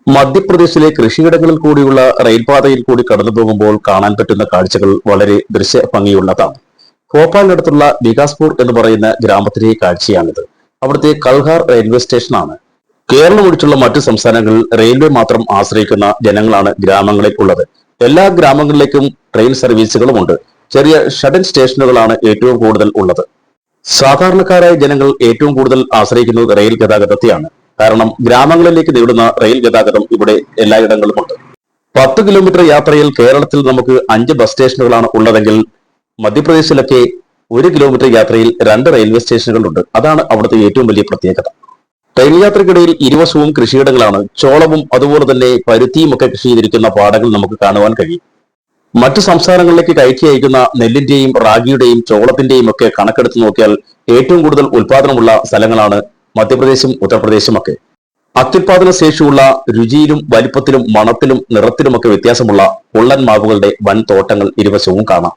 മധ്യപ്രദേശിലെ കൃഷിയിടങ്ങളിൽ കൂടിയുള്ള റെയിൽപാതയിൽ കൂടി കടന്നു പോകുമ്പോൾ കാണാൻ പറ്റുന്ന കാഴ്ചകൾ വളരെ ദൃശ്യ ഭംഗിയുള്ളതാണ്. ഭോപ്പാലിനടുത്തുള്ള വികാസ്പൂർ എന്ന് പറയുന്ന ഗ്രാമത്തിലെ കാഴ്ചയാണിത്. അവിടുത്തെ കൽഹാർ റെയിൽവേ സ്റ്റേഷനാണ്. കേരളം ഒഴിച്ചുള്ള മറ്റു സംസ്ഥാനങ്ങളിൽ റെയിൽവേ മാത്രം ആശ്രയിക്കുന്ന ജനങ്ങളാണ് ഗ്രാമങ്ങളിൽ ഉള്ളത്. എല്ലാ ഗ്രാമങ്ങളിലേക്കും ട്രെയിൻ സർവീസുകളുമുണ്ട്. ചെറിയ ഷട്ടൽ സ്റ്റേഷനുകളാണ് ഏറ്റവും കൂടുതൽ ഉള്ളത്. സാധാരണക്കാരായ ജനങ്ങൾ ഏറ്റവും കൂടുതൽ ആശ്രയിക്കുന്നത് റെയിൽ ഗതാഗതത്തെയാണ്. കാരണം ഗ്രാമങ്ങളിലേക്ക് നീളുന്ന റെയിൽ ഗതാഗതം ഇവിടെ എല്ലായിടങ്ങളുമുണ്ട്. 10 കിലോമീറ്റർ യാത്രയിൽ കേരളത്തിൽ നമുക്ക് 5 ബസ് സ്റ്റേഷനുകളാണ് ഉള്ളതെങ്കിൽ മധ്യപ്രദേശിലൊക്കെ 1 കിലോമീറ്റർ യാത്രയിൽ 2 റെയിൽവേ സ്റ്റേഷനുകളുണ്ട്. അതാണ് അവിടുത്തെ ഏറ്റവും വലിയ പ്രത്യേകത. ട്രെയിൻ യാത്രക്കിടയിൽ ഇരുവശവും കൃഷിയിടങ്ങളാണ്. ചോളവും അതുപോലെ തന്നെ പരുത്തിയും ഒക്കെ കൃഷി ചെയ്തിരിക്കുന്ന പാടങ്ങൾ നമുക്ക് കാണുവാൻ കഴിയും. മറ്റു സംസ്ഥാനങ്ങളിലേക്ക് കയറ്റി അയക്കുന്ന നെല്ലിന്റെയും റാഗിയുടെയും ചോളത്തിന്റെയും ഒക്കെ കണക്കെടുത്ത് നോക്കിയാൽ ഏറ്റവും കൂടുതൽ ഉൽപാദനമുള്ള സ്ഥലങ്ങളാണ് മധ്യപ്രദേശും ഉത്തർപ്രദേശും ഒക്കെ. അത്യുൽപാദന ശേഷിയുള്ള, രുചിയിലും വലിപ്പത്തിലും മണത്തിലും നിറത്തിലുമൊക്കെ വ്യത്യാസമുള്ള കുള്ളൻ മാവുകളുടെ വൻ തോട്ടങ്ങൾ ഇരുവശവും കാണാം.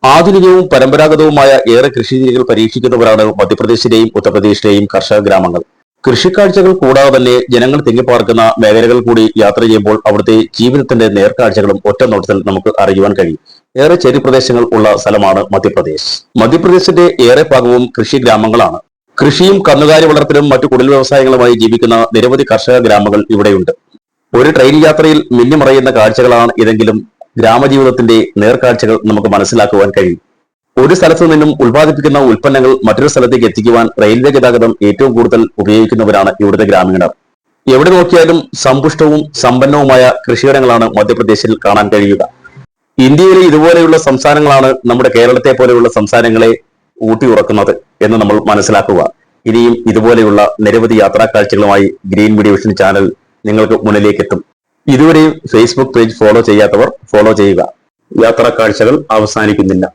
ആധുനികവും പരമ്പരാഗതവുമായ ഏറെ കൃഷിരീതികൾ പരീക്ഷിക്കുന്നവരാണ് മധ്യപ്രദേശിലെയും ഉത്തർപ്രദേശിലെയും കർഷക ഗ്രാമങ്ങൾ. കൃഷിക്കാഴ്ചകൾ കൂടാതെ തന്നെ ജനങ്ങൾ തിങ്ങിപ്പാർക്കുന്ന മേഖലകൾ കൂടി യാത്ര ചെയ്യുമ്പോൾ അവിടുത്തെ ജീവിതത്തിന്റെ നേർക്കാഴ്ചകളും ഒറ്റ നോട്ടത്തിൽ നമുക്ക് അറിയുവാൻ കഴിയും. ഏറെ ചെറു പ്രദേശങ്ങൾ ഉള്ള സ്ഥലമാണ് മധ്യപ്രദേശ്. മധ്യപ്രദേശിന്റെ ഏറെ ഭാഗവും കൃഷി ഗ്രാമങ്ങളാണ്. കൃഷിയും കന്നുകാലി വളർത്തലും മറ്റു കുടിൽ വ്യവസായങ്ങളുമായി ജീവിക്കുന്ന നിരവധി കർഷക ഗ്രാമങ്ങൾ ഇവിടെയുണ്ട്. ഒരു ട്രെയിൻ യാത്രയിൽ മിന്നിമറയുന്ന കാഴ്ചകളാണ് ഇതെങ്കിലും ഗ്രാമജീവിതത്തിന്റെ നേർക്കാഴ്ചകൾ നമുക്ക് മനസ്സിലാക്കുവാൻ കഴിയും. ഒരു സ്ഥലത്തു നിന്നും ഉൽപ്പാദിപ്പിക്കുന്ന ഉൽപ്പന്നങ്ങൾ മറ്റൊരു സ്ഥലത്തേക്ക് എത്തിക്കുവാൻ റെയിൽവേ ഗതാഗതം ഏറ്റവും കൂടുതൽ ഉപയോഗിക്കുന്നവരാണ് ഇവിടുത്തെ ഗ്രാമീണർ. എവിടെ നോക്കിയാലും സമ്പുഷ്ടവും സമ്പന്നവുമായ കൃഷിയിടങ്ങളാണ് മധ്യപ്രദേശിൽ കാണാൻ കഴിയുക. ഇന്ത്യയിലെ ഇതുപോലെയുള്ള സംസ്ഥാനങ്ങളാണ് നമ്മുടെ കേരളത്തെ പോലെയുള്ള സംസ്ഥാനങ്ങളെ ഊട്ടിയുറക്കുന്നത് എന്ന് നമ്മൾ മനസ്സിലാക്കുക. ഇനിയും ഇതുപോലെയുള്ള നിരവധി യാത്രാ കാഴ്ചകളുമായി ഗ്രീൻ മീഡിയ വിഷൻ ചാനൽ നിങ്ങൾക്ക് മുന്നിലേക്ക് എത്തും. ഇതുവരെയും ഫേസ്ബുക്ക് പേജ് ഫോളോ ചെയ്യാത്തവർ ഫോളോ ചെയ്യുക. യാത്രാ കാഴ്ചകൾ അവസാനിക്കുന്നില്ല.